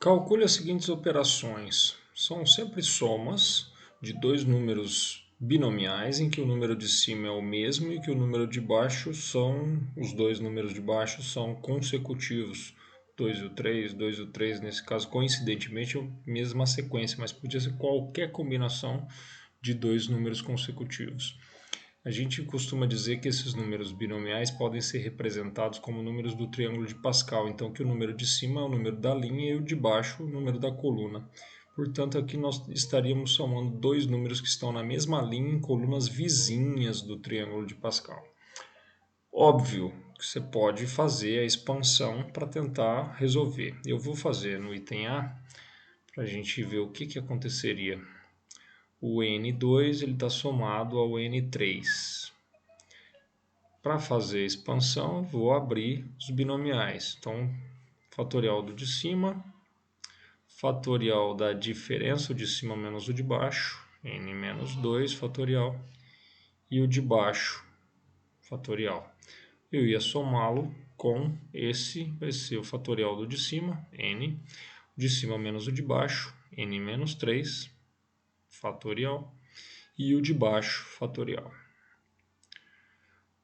Calcule as seguintes operações. São sempre somas de dois números binomiais em que o número de cima é o mesmo e que o número de baixo os dois números de baixo são consecutivos. 2 e o 3, 2 e o 3, nesse caso, coincidentemente, é a mesma sequência, mas podia ser qualquer combinação de dois números consecutivos. A gente costuma dizer que esses números binomiais podem ser representados como números do triângulo de Pascal, então que o número de cima é o número da linha e o de baixo o número da coluna. Portanto, aqui nós estaríamos somando dois números que estão na mesma linha em colunas vizinhas do triângulo de Pascal. Óbvio que você pode fazer a expansão para tentar resolver. Eu vou fazer no item A para a gente ver o que aconteceria. O N2 está somado ao N3. Para fazer a expansão, vou abrir os binomiais. Então, fatorial do de cima, fatorial da diferença, o de cima menos o de baixo, n menos 2 fatorial, e o de baixo, fatorial. Eu ia somá-lo com esse, vai ser o fatorial do de cima, n, o de cima menos o de baixo, n menos 3, fatorial, e o de baixo, fatorial.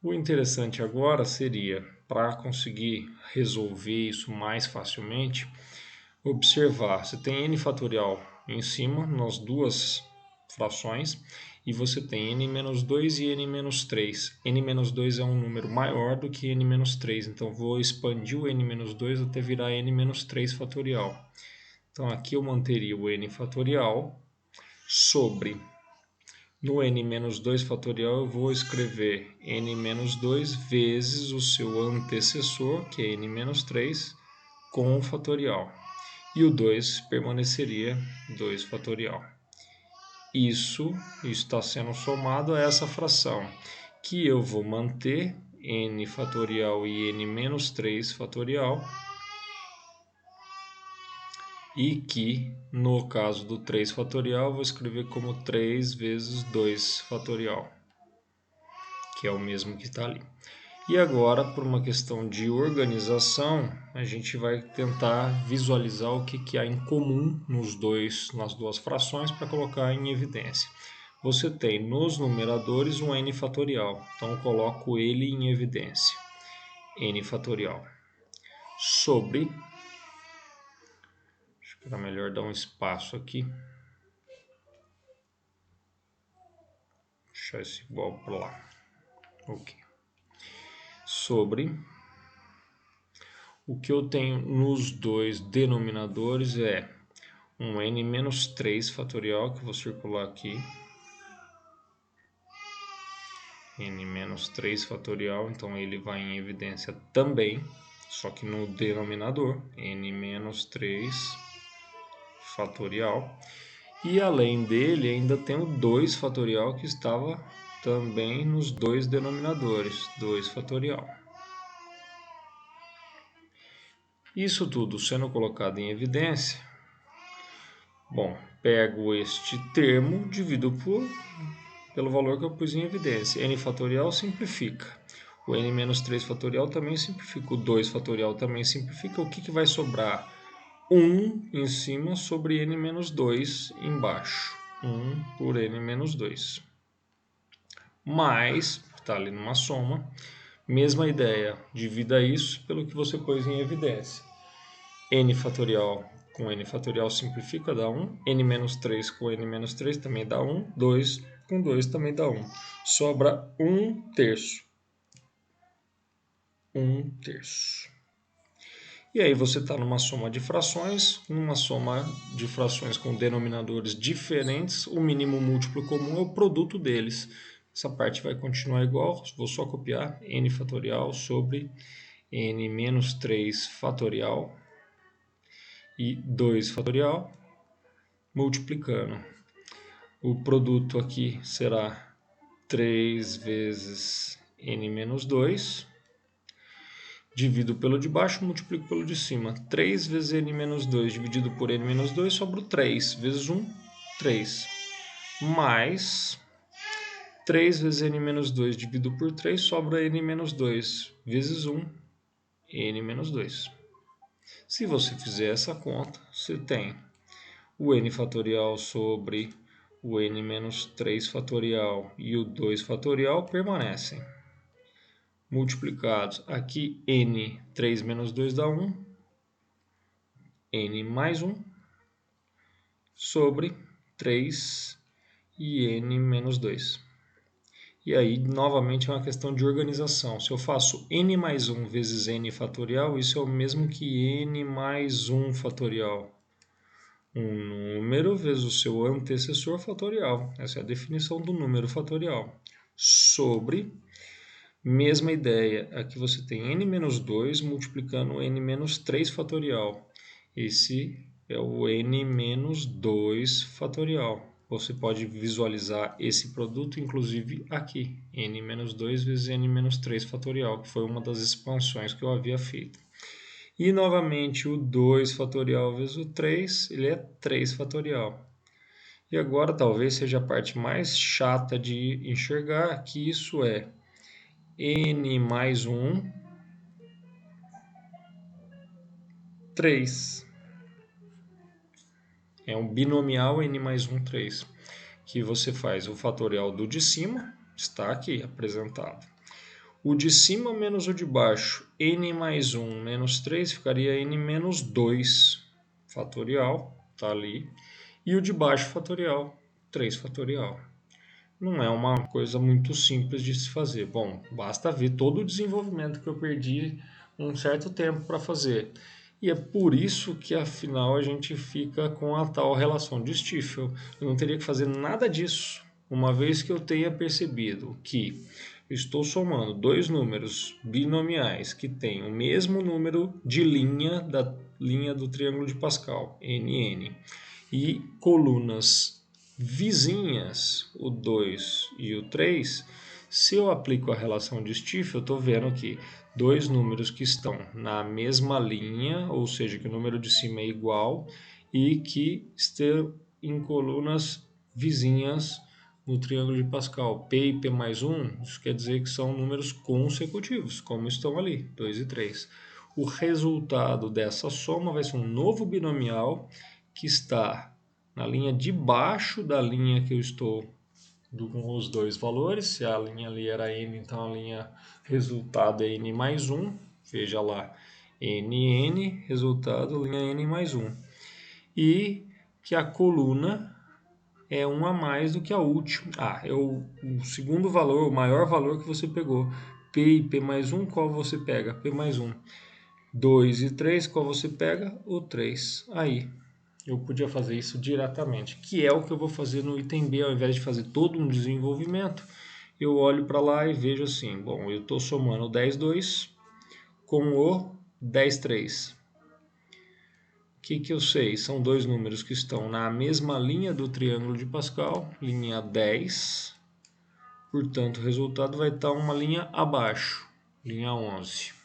O interessante agora seria, para conseguir resolver isso mais facilmente, observar, você tem n fatorial em cima, nas duas frações, e você tem n-2 e n-3. n-2 é um número maior do que n-3, então vou expandir o n-2 até virar n-3 fatorial. Então aqui eu manteria o n fatorial sobre... No n-2 fatorial eu vou escrever n-2 vezes o seu antecessor, que é n-3, com o fatorial. E o 2 permaneceria 2 fatorial. Isso está sendo somado a essa fração, que eu vou manter n fatorial e n-3 fatorial, e que, no caso do 3 fatorial, eu vou escrever como 3 vezes 2 fatorial, que é o mesmo que está ali. E agora, por uma questão de organização, a gente vai tentar visualizar o que há em comum nas duas frações para colocar em evidência. Você tem nos numeradores um n fatorial, então eu coloco ele em evidência. N fatorial sobre... Acho que era melhor dar um espaço aqui. Deixar isso igual para lá. Ok. Sobre... O que eu tenho nos dois denominadores é um n-3 fatorial, que eu vou circular aqui. n-3 fatorial, então ele vai em evidência também, só que no denominador, n-3 fatorial. E além dele, ainda tem o 2 fatorial, que estava também nos dois denominadores, 2 fatorial. Isso tudo sendo colocado em evidência, bom, pego este termo, divido pelo valor que eu pus em evidência. N fatorial simplifica. O n-3 fatorial também simplifica. O 2 fatorial também simplifica. O que vai sobrar? 1 em cima sobre n-2 embaixo. 1 por n-2. Mais, está ali numa soma, mesma ideia. Divida isso pelo que você pôs em evidência. N fatorial com n fatorial simplifica, dá 1. n-3 com n-3 também dá 1. 2 com 2 também dá 1. Sobra 1/3. 1/3. E aí você está numa soma de frações, com denominadores diferentes, o mínimo múltiplo comum é o produto deles. Essa parte vai continuar igual, vou só copiar n fatorial sobre n-3 fatorial e 2 fatorial, multiplicando. O produto aqui será 3 vezes n-2, divido pelo de baixo, multiplico pelo de cima. 3 vezes n-2 dividido por n-2, sobra 3 vezes 1, 3. Mais 3 vezes n-2 dividido por 3, sobra n-2 vezes 1, n-2. Se você fizer essa conta, você tem o n fatorial sobre o n menos 3 fatorial e o 2 fatorial permanecem. Multiplicados, aqui n, 3 menos 2 dá 1, n mais 1, sobre 3 e n menos 2. E aí, novamente, é uma questão de organização. Se eu faço n mais 1 vezes n fatorial, isso é o mesmo que n mais 1 fatorial. Um número vezes o seu antecessor fatorial. Essa é a definição do número fatorial. Sobre, mesma ideia, aqui você tem n menos 2 multiplicando n menos 3 fatorial. Esse é o n menos 2 fatorial. Você pode visualizar esse produto, inclusive, aqui. N menos 2 vezes n menos 3 fatorial, que foi uma das expansões que eu havia feito. E, novamente, o 2 fatorial vezes o 3, ele é 3 fatorial. E agora, talvez seja a parte mais chata de enxergar, que isso é n mais 1, 3. É um binomial n mais 1, 3. Que você faz o fatorial do de cima, está aqui apresentado. O de cima menos o de baixo, n mais 1 menos 3, ficaria n menos 2 fatorial, está ali. E o de baixo fatorial, 3 fatorial. Não é uma coisa muito simples de se fazer. Bom, basta ver todo o desenvolvimento que eu perdi um certo tempo para fazer. E é por isso que, afinal, a gente fica com a tal relação de Stiefel. Eu não teria que fazer nada disso, uma vez que eu tenha percebido que estou somando dois números binomiais que têm o mesmo número de linha da linha do triângulo de Pascal, NN, e colunas vizinhas, o 2 e o 3, se eu aplico a relação de Stiefel, eu estou vendo que dois números que estão na mesma linha, ou seja, que o número de cima é igual, e que estão em colunas vizinhas no triângulo de Pascal. P e P mais 1, isso quer dizer que são números consecutivos, como estão ali, 2 e 3. O resultado dessa soma vai ser um novo binomial que está na linha de baixo da linha que eu estou com os dois valores. Se a linha ali era n, então a linha resultado é n mais 1. Veja lá, nn, resultado, linha n mais 1. E que a coluna é 1 a mais do que a última. É o segundo valor, o maior valor que você pegou. P e P mais 1, qual você pega? P mais 1. 2 e 3, qual você pega? O 3. Aí, eu podia fazer isso diretamente, que é o que eu vou fazer no item B, ao invés de fazer todo um desenvolvimento, eu olho para lá e vejo assim, bom, eu estou somando o 10,2 com o 10,3. O que eu sei? São dois números que estão na mesma linha do triângulo de Pascal, linha 10, portanto o resultado vai estar uma linha abaixo, linha 11.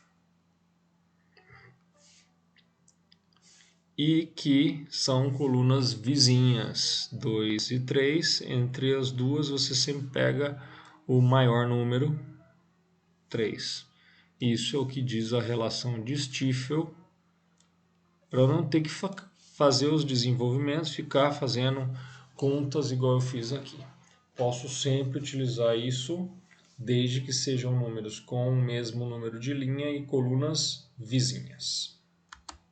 E que são colunas vizinhas, 2 e 3. Entre as duas você sempre pega o maior número, 3. Isso é o que diz a relação de Stiefel, para eu não ter que fazer os desenvolvimentos, ficar fazendo contas igual eu fiz aqui. Posso sempre utilizar isso, desde que sejam números com o mesmo número de linha e colunas vizinhas.